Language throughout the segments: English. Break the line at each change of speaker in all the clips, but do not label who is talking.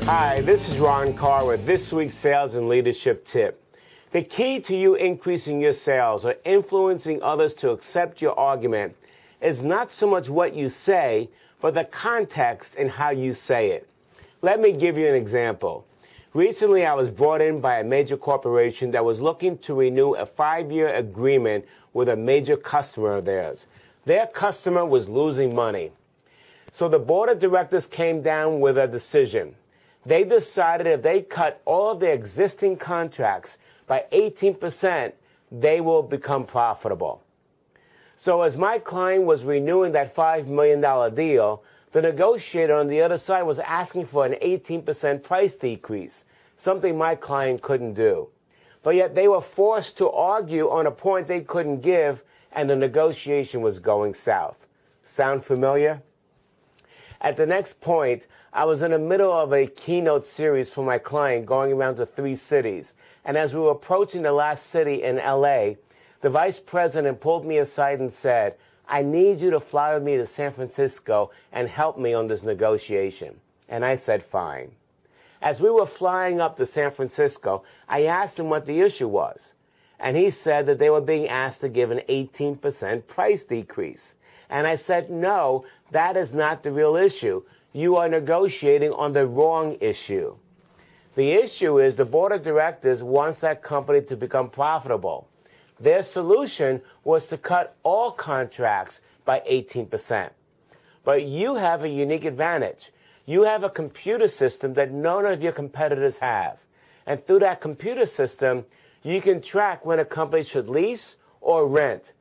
Hi, this is Ron Carr with this week's Sales and Leadership Tip. The key to you increasing your sales or influencing others to accept your argument is not so much what you say, but the context and how you say it. Let me give you an example. Recently, I was brought in by a major corporation that was looking to renew a 5-year agreement with a major customer of theirs. Their customer was losing money. So the board of directors came down with a decision. They decided if they cut all of their existing contracts by 18%, they will become profitable. So as my client was renewing that $5 million deal, the negotiator on the other side was asking for an 18% price decrease, something my client couldn't do. But yet they were forced to argue on a point they couldn't give, and the negotiation was going south. Sound familiar? At the next point, I was in the middle of a keynote series for my client going around to 3 cities. And as we were approaching the last city in LA, the vice president pulled me aside and said, "I need you to fly with me to San Francisco and help me on this negotiation." And I said, fine. As we were flying up to San Francisco, I asked him what the issue was. And he said that they were being asked to give an 18% price decrease. And I said, no, that is not the real issue. You are negotiating on the wrong issue. The issue is the board of directors wants that company to become profitable. Their solution was to cut all contracts by 18%. But you have a unique advantage. You have a computer system that none of your competitors have. And through that computer system, you can track when a company should lease or rent.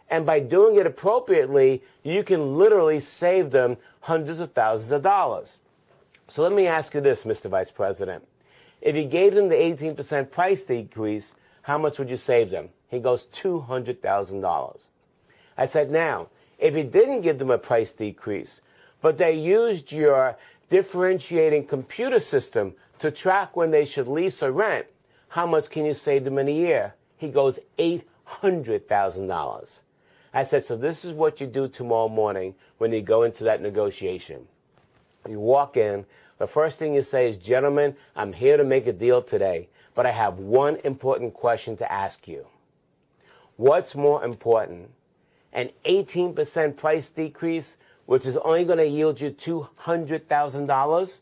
And by doing it appropriately, you can literally save them hundreds of thousands of dollars. So let me ask you this, Mr. Vice President. If you gave them the 18% price decrease, how much would you save them? He goes, $200,000. I said, now, if you didn't give them a price decrease, but they used your differentiating computer system to track when they should lease or rent, how much can you save them in a year? He goes, $800,000. I said, so this is what you do tomorrow morning when you go into that negotiation. You walk in, the first thing you say is, gentlemen, I'm here to make a deal today, but I have one important question to ask you. What's more important, an 18% price decrease, which is only going to yield you $200,000,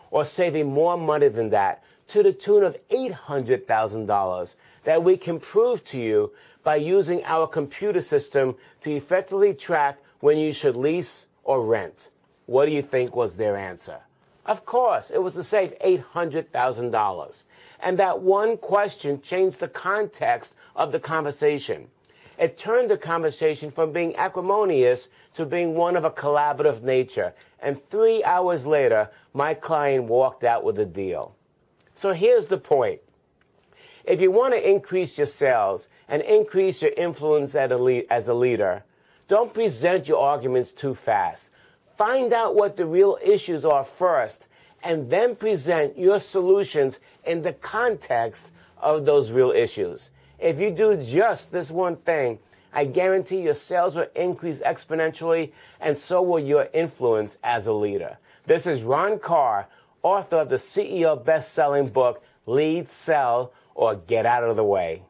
or saving more money than that to the tune of $800,000 that we can prove to you by using our computer system to effectively track when you should lease or rent? What do you think was their answer? Of course, it was to save $800,000. And that one question changed the context of the conversation. It turned the conversation from being acrimonious to being one of a collaborative nature. And 3 hours later, my client walked out with a deal. So here's the point. If you want to increase your sales and increase your influence as a leader, don't present your arguments too fast. Find out what the real issues are first, and then present your solutions in the context of those real issues. If you do just this one thing, I guarantee your sales will increase exponentially, and so will your influence as a leader. This is Ron Carr, author of the CEO best-selling book, Lead, Sell, or Get Out of the Way.